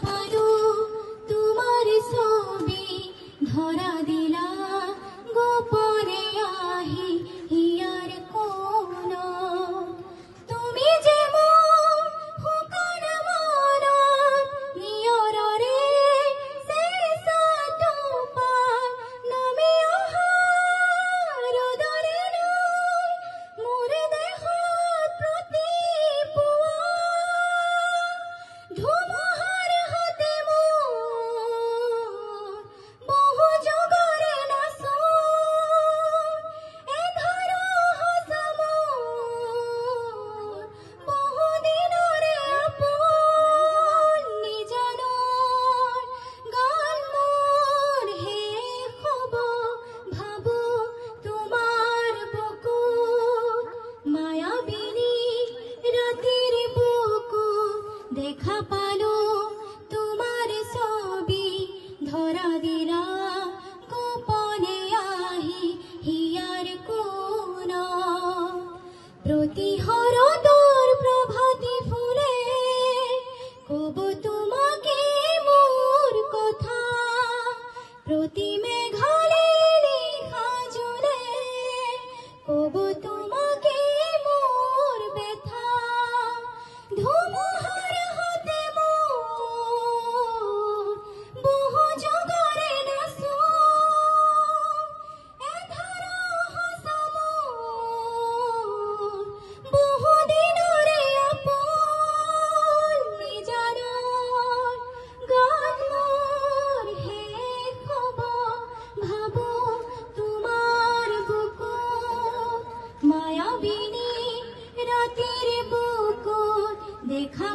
পালো তোমার ছবি ধরা দিলা গোপনে আহি হিয়ার কোন তুমি যে মোর হুকন মন নিয়ରରେ শেষ তোমার নামে আহার দরে নয় মোর দেহ প্রতি পুয়া ধুমুহার হাতে মোর বহু যুগরে নাশ এ ধর হাসা মোর বহু দিনরে আপন নিজানর গান মোর হে খবর ভাবো তোমার বুকু মায়াবিনী রাতের বুকু দেখা পালো তোমার ছবি ধরা দিলা গোপনে আহি হিয়ার কোন প্রতিহর দূর প্রভাতী ফুলে কব তোমাকে মোর কথা প্রতি মেঘালে লেখা জলে কব তোমাকে মোর ব্যথা ধুমুহার হাতে মোর বহু যুগরে নাশ এ ধর হাসা মোর বহু দিনরে আপন নিজানর গান মোর হে খবর ভাবো তোমার বুকু মায়াবিনী রাতের বুকু দেখা